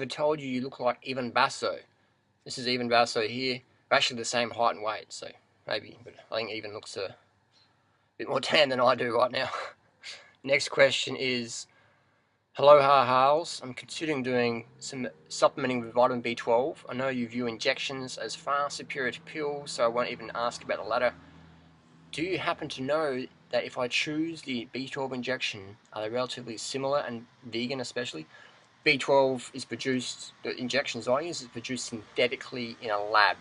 ever told you you look like Ivan Basso? This is Ivan Basso here. We're actually the same height and weight, so maybe, but I think Ivan looks a bit more tan than I do right now. Next question is, hello Harls. I'm considering doing some supplementing with vitamin B12. I know you view injections as far superior to pills, so I won't even ask about the latter. Do you happen to know that if I choose the B12 injection, are they relatively similar, and vegan especially? B12 is produced, the injections I use is produced synthetically in a lab,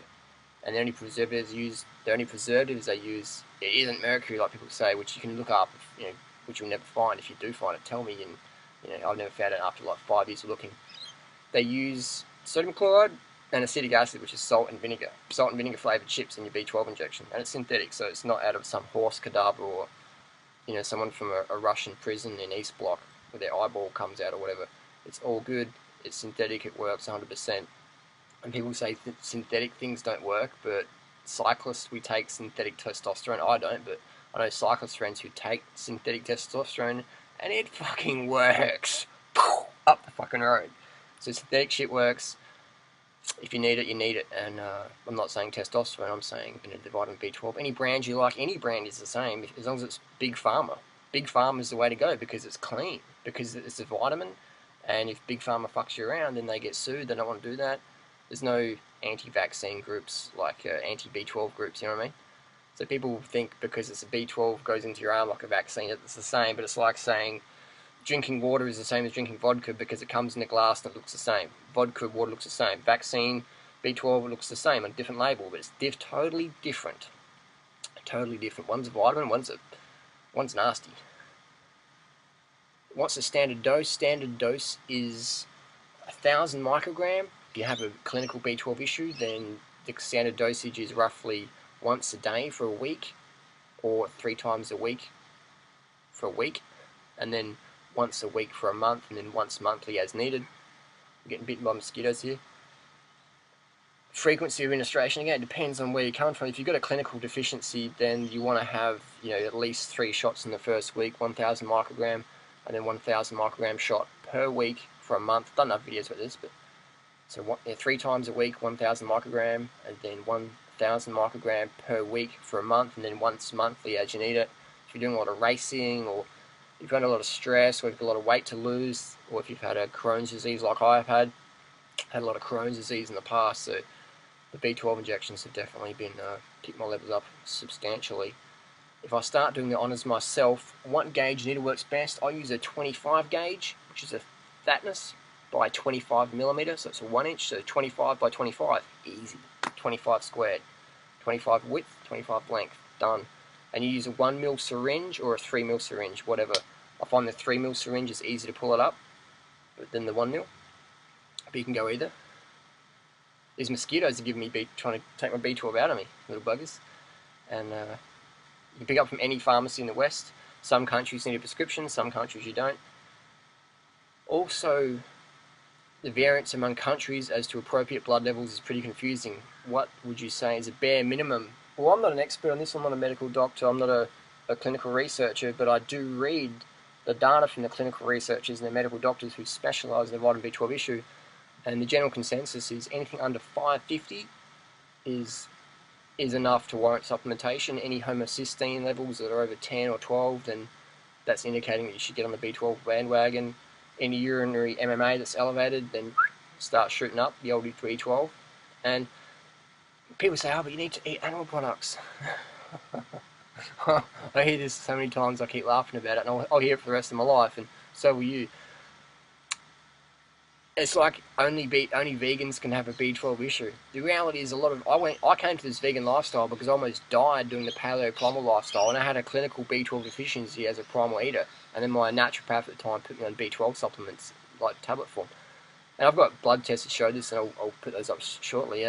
and the only preservatives they use, it isn't mercury like people say, which you can look up, which you'll never find. If you do find it, tell me, and I've never found it after like 5 years of looking. They use sodium chloride and acetic acid, which is salt and vinegar flavored chips in your B12 injection, and it's synthetic, so it's not out of some horse cadaver or someone from a Russian prison in East Block where their eyeball comes out or whatever. It's all good. It's synthetic. It works 100%. And people say synthetic things don't work, but cyclists, we take synthetic testosterone. I don't, but I know cyclist friends who take synthetic testosterone, and it fucking works. Up the fucking road. So synthetic shit works. If you need it, you need it. And I'm not saying testosterone, I'm saying the vitamin B12. Any brand you like, any brand is the same, as long as it's Big Pharma. Big Pharma is the way to go because it's clean, because it's a vitamin. And if Big Pharma fucks you around, then they get sued. They don't want to do that. There's no anti-vaccine groups like anti-B12 groups, you know what I mean? So people think because it's a B12 goes into your arm like a vaccine, it's the same. But it's like saying drinking water is the same as drinking vodka because it comes in a glass and it looks the same. Vodka, water looks the same. Vaccine, B12, it looks the same on a different label, but it's totally different. Totally different. One's a vitamin, one's nasty. What's the standard dose? Standard dose is 1,000 microgram. If you have a clinical B12 issue, then the standard dosage is roughly once a day for a week, or 3 times a week for a week, and then once a week for a month, and then once monthly as needed. I'm getting bitten by mosquitoes here. Frequency of administration, again, it depends on where you're coming from. If you've got a clinical deficiency, then you want to have at least 3 shots in the first week, 1,000 microgram, and then 1,000 microgram shot per week for a month. I've done enough videos with this, but so 3 times a week, 1,000 microgram, and then 1,000 microgram per week for a month, and then once monthly as you need it. If you're doing a lot of racing, or if you've had a lot of stress, or if you've got a lot of weight to lose, or if you've had a Crohn's disease like I have had a lot of Crohn's disease in the past, so the B12 injections have definitely been kicked my levels up substantially. If I start doing the honours myself, what gauge needle works best? I use a 25 gauge, which is a fatness by 25 millimeters, so it's a 1 inch, so 25 by 25, easy. 25 squared, 25 width, 25 length, done. And you use a 1 ml syringe or a 3 ml syringe, whatever. I find the 3 ml syringe is easy to pull it up than the 1 ml, but you can go either. These mosquitoes are giving me trying to take my B12 out of me, little buggers. And you can pick up from any pharmacy in the West. Some countries need a prescription, some countries you don't. Also, the variance among countries as to appropriate blood levels is pretty confusing. What would you say is a bare minimum? Well, I'm not an expert on this, I'm not a medical doctor, I'm not a clinical researcher, but I do read the data from the clinical researchers and the medical doctors who specialise in the vitamin B12 issue, and the general consensus is anything under 550 is enough to warrant supplementation. Any homocysteine levels that are over 10 or 12, then that's indicating that you should get on the B12 bandwagon. Any urinary MMA that's elevated, then start shooting up the old B12. And people say, oh, but you need to eat animal products. I hear this so many times, I keep laughing about it, and I'll hear it for the rest of my life, and so will you. It's like only vegans can have a B12 issue. The reality is I came to this vegan lifestyle because I almost died doing the paleo-primal lifestyle, and I had a clinical B12 deficiency as a primal eater, and then my naturopath at the time put me on B12 supplements, like tablet form. And I've got blood tests that show this, and I'll put those up shortly.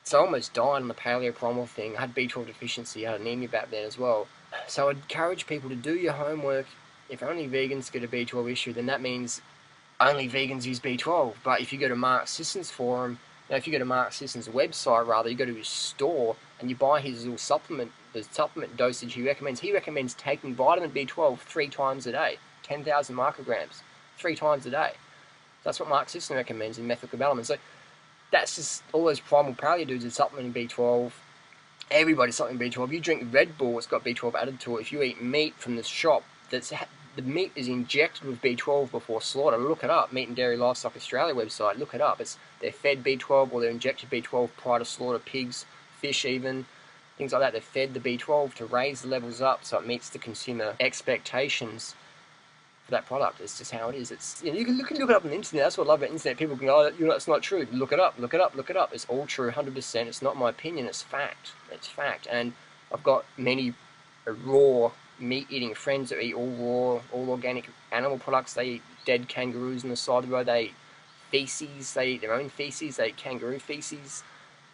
So I almost died on the paleo-primal thing. I had B12 deficiency, I had anemia back then as well. So I'd encourage people to do your homework. If only vegans get a B12 issue, then that means only vegans use B12. But if you go to Mark Sisson's forum, if you go to Mark Sisson's website rather, you go to his store and you buy his little supplement, the supplement dosage he recommends taking vitamin B12 3 times a day, 10,000 micrograms, 3 times a day. That's what Mark Sisson recommends in methylcobalamin. So that's just all those primal paleo dudes are supplementing B12. Everybody's supplementing B12. You drink Red Bull, it's got B12 added to it. If you eat meat from the shop, the meat is injected with B12 before slaughter. Look it up. Meat and Dairy Livestock Australia website. Look it up. They're fed B12 or they're injected B12 prior to slaughter. Pigs, fish, even things like that. They're fed the B12 to raise the levels up so it meets the consumer expectations for that product. It's just how it is. It's, you know, you can look it up on the internet. That's what I love about the internet. People can go, oh, you know, it's not true. Look it up. Look it up. Look it up. It's all true, 100%. It's not my opinion. It's fact. It's fact. And I've got many raw meat-eating friends that eat all raw, all organic animal products. They eat dead kangaroos on the side of the road. They eat feces. They eat their own feces. They eat kangaroo feces.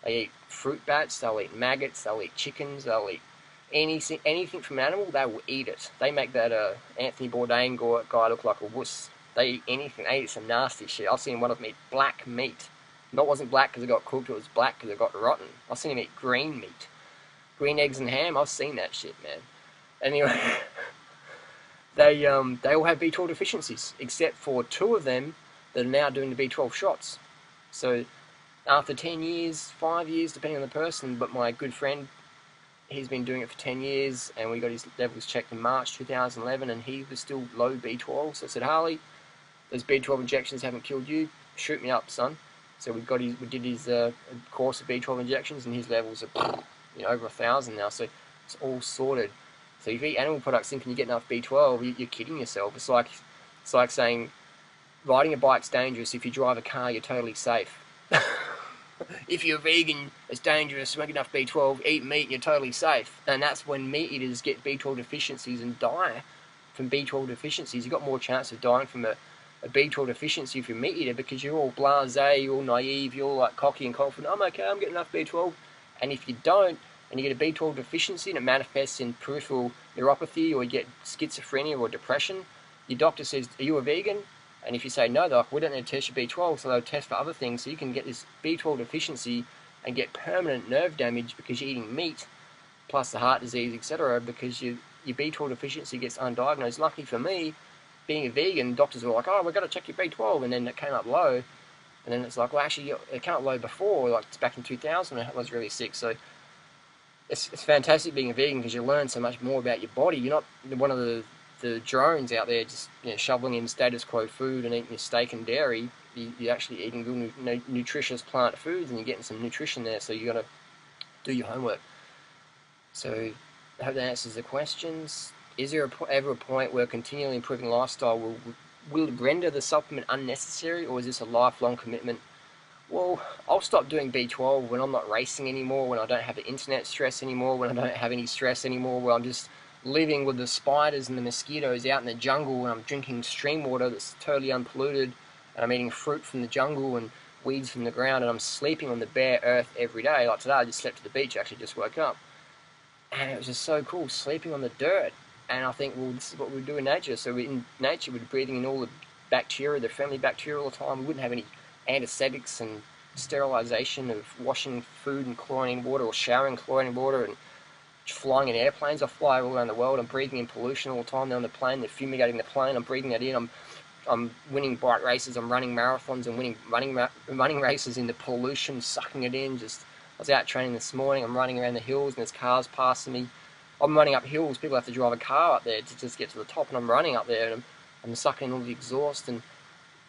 They eat fruit bats. They'll eat maggots. They'll eat chickens. They'll eat anything from an animal. They will eat it. They make that Anthony Bourdain guy look like a wuss. They eat anything. They eat some nasty shit. I've seen one of them eat black meat. It wasn't black because it got cooked. It was black because it got rotten. I've seen him eat green meat. Green eggs and ham. I've seen that shit, man. Anyway, they all have B12 deficiencies, except for 2 of them that are now doing the B12 shots. So after 10 years, 5 years, depending on the person, but my good friend, he's been doing it for 10 years, and we got his levels checked in March 2011, and he was still low B12. So I said, Harley, those B12 injections haven't killed you. Shoot me up, son. So we did his course of B12 injections, and his levels are over 1,000 now. So it's all sorted. So if you eat animal products thinking you get enough B12, you're kidding yourself. It's like saying riding a bike's dangerous. If you drive a car, you're totally safe. If you're vegan, it's dangerous. Make enough B12, eat meat, and you're totally safe. And that's when meat eaters get B12 deficiencies and die from B12 deficiencies. You've got more chance of dying from a B12 deficiency if you're a meat eater because you're all blasé, you're all naive, you're all like cocky and confident. I'm okay, I'm getting enough B12. And if you don't, and you get a B12 deficiency and it manifests in peripheral neuropathy or you get schizophrenia or depression, your doctor says, are you a vegan? And if you say no, doc, we don't need to test your B12, so they'll test for other things. So you can get this B12 deficiency and get permanent nerve damage because you're eating meat, plus the heart disease, etc. Because your B12 deficiency gets undiagnosed. Lucky for me, being a vegan, doctors were like, oh, we've got to check your B12, and then it came up low. And then it's like, well, actually, it came up low before, like it's back in 2000 when I was really sick. So it's fantastic being a vegan because you learn so much more about your body. You're not one of the drones out there just shoveling in status quo food and eating your steak and dairy. You're actually eating good, nutritious plant foods, and you're getting some nutrition there. So you got to do your homework. So I hope that answers the questions. Is there ever a point where continually improving lifestyle will render the supplement unnecessary, or is this a lifelong commitment? Well, I'll stop doing B12 when I'm not racing anymore, when I don't have the internet stress anymore, when I don't have any stress anymore, where I'm just living with the spiders and the mosquitoes out in the jungle, and I'm drinking stream water that's totally unpolluted, and I'm eating fruit from the jungle and weeds from the ground, and I'm sleeping on the bare earth every day. Like today, I just slept at the beach, actually just woke up. And it was just so cool, sleeping on the dirt. And I think, well, this is what we do in nature. So in nature, we're breathing in all the bacteria, the friendly bacteria all the time. We wouldn't have any anesthetics and sterilization of washing food in chlorine water or showering in chlorine water and flying in airplanes. I fly all around the world. I'm breathing in pollution all the time. They're on the plane. They're fumigating the plane. I'm breathing that in. I'm winning bike races. I'm running marathons and winning running races in the pollution, sucking it in. I was out training this morning. I'm running around the hills and there's cars passing me. I'm running up hills. People have to drive a car up there to just get to the top, and I'm running up there and I'm sucking all the exhaust. And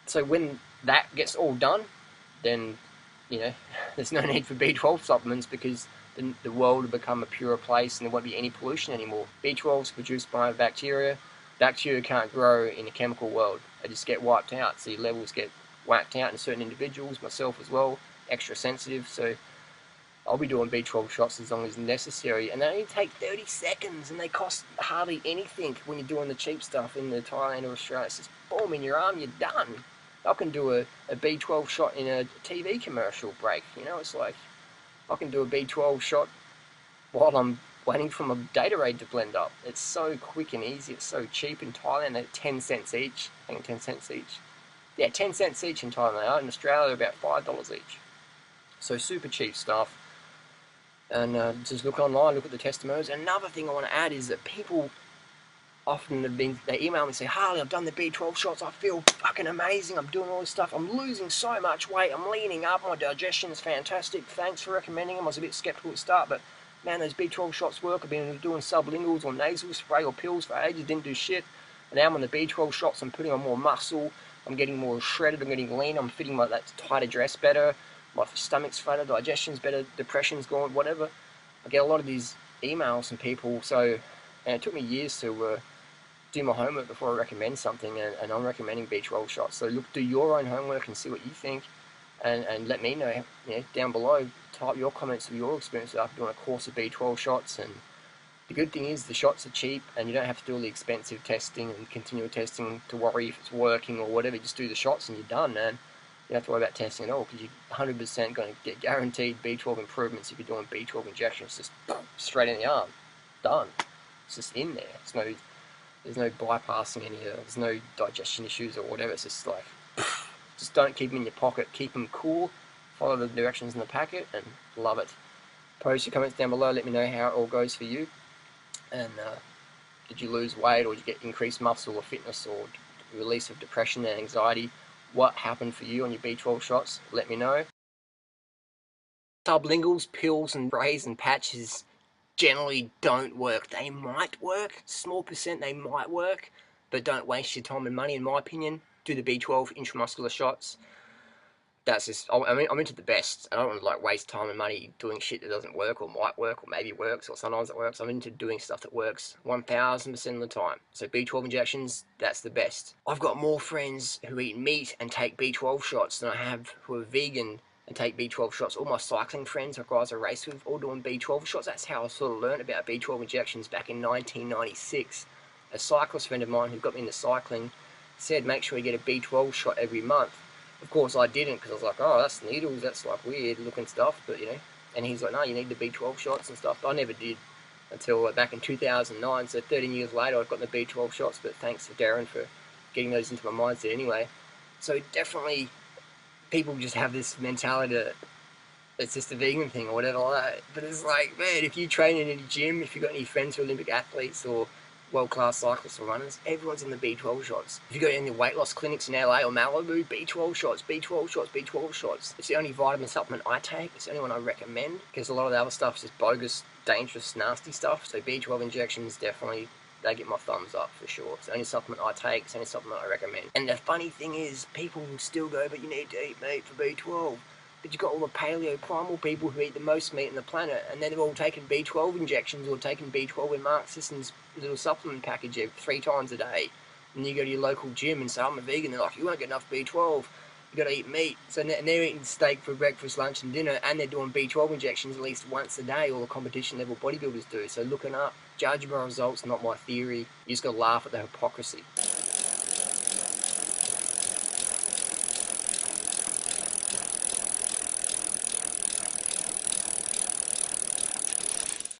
so when that gets all done, then there's no need for B12 supplements because the world will become a purer place and there won't be any pollution anymore. B12 is produced by bacteria. Bacteria can't grow in a chemical world. They just get wiped out. So your levels get whacked out in certain individuals, myself as well, extra sensitive. So I'll be doing B12 shots as long as necessary, and they only take 30 seconds, and they cost hardly anything when you're doing the cheap stuff in the Thailand or Australia. It's just boom, in your arm, you're done. I can do a B12 shot in a TV commercial break, it's like, I can do a B12 shot while I'm waiting for my Gatorade to blend up. It's so quick and easy, it's so cheap in Thailand, they're 10 cents each, I think 10 cents each. Yeah, 10 cents each in Thailand, they are. In Australia, they're about $5 each. So super cheap stuff. And just look online, look at the testimonials. Another thing I want to add is that people often they email me and say, Harley, I've done the B12 shots, I feel fucking amazing, I'm doing all this stuff, I'm losing so much weight, I'm leaning up, my digestion's fantastic, thanks for recommending them. I was a bit skeptical at the start, but man, those B12 shots work. I've been doing sublinguals or nasal spray or pills for ages, didn't do shit. And now I'm on the B12 shots, I'm putting on more muscle, I'm getting more shredded, I'm getting lean, I'm fitting that tighter dress better, my stomach's flatter, digestion's better, depression's gone, whatever. I get a lot of these emails from people, so, and it took me years to do my homework before I recommend something, and I'm recommending B12 shots. So look, do your own homework and see what you think, and let me know, down below. Type your comments of your experience after doing a course of B12 shots. And the good thing is the shots are cheap, and you don't have to do all the expensive testing and continual testing to worry if it's working or whatever. Just do the shots and you're done, man. You don't have to worry about testing at all, because you're 100% going to get guaranteed B12 improvements if you're doing B12 injections. Just straight in the arm, done. It's just in there. There's no bypassing any of it. There's no digestion issues or whatever. It's just like, just don't keep them in your pocket. Keep them cool. Follow the directions in the packet and love it. Post your comments down below. Let me know how it all goes for you. And did you lose weight, or did you get increased muscle or fitness, or release of depression and anxiety? What happened for you on your B12 shots? Let me know. Sublinguals, pills and sprays and patches generally don't work. They might work, small percent they might work, but don't waste your time and money, in my opinion. Do the B12 intramuscular shots. That's just, I'm into the best. I don't want to like waste time and money doing shit that doesn't work or might work or maybe works or sometimes it works. I'm into doing stuff that works 1000% of the time. So B12 injections, that's the best. I've got more friends who eat meat and take B12 shots than I have who are vegan and take B12 shots. All my cycling friends or guys I race with all doing B12 shots. That's how I sort of learned about B12 injections back in 1996. A cyclist friend of mine who got me into cycling said make sure you get a B12 shot every month. Of course I didn't, because I was like, oh, that's needles, that's like weird looking stuff, but and he's like, no, you need the B12 shots and stuff. But I never did until back in 2009, so 13 years later I've got the B12 shots, but thanks to Darren for getting those into my mindset anyway. So definitely people just have this mentality that it's just a vegan thing or whatever like that. But it's like, man, if you train in any gym, if you've got any friends who are Olympic athletes or world-class cyclists or runners, everyone's in the B12 shots. If you go to any weight loss clinics in LA or Malibu, B12 shots, B12 shots, B12 shots. It's the only vitamin supplement I take. It's the only one I recommend, because a lot of the other stuff is just bogus, dangerous, nasty stuff. So B12 injections, definitely, they get my thumbs up for sure. It's the only supplement I take, it's the only supplement I recommend. And the funny thing is, people will still go, but you need to eat meat for B12. But you've got all the paleo primal people who eat the most meat on the planet, and then they're all taking B12 injections or taking B12 in Mark Sisson's little supplement package 3 times a day. And you go to your local gym and say, I'm a vegan. They're like, you won't get enough B12. You got to eat meat. So and they're eating steak for breakfast, lunch and dinner, and they're doing B12 injections at least once a day, all the competition level bodybuilders do. So looking up, judge my results, not my theory. You just got to laugh at the hypocrisy.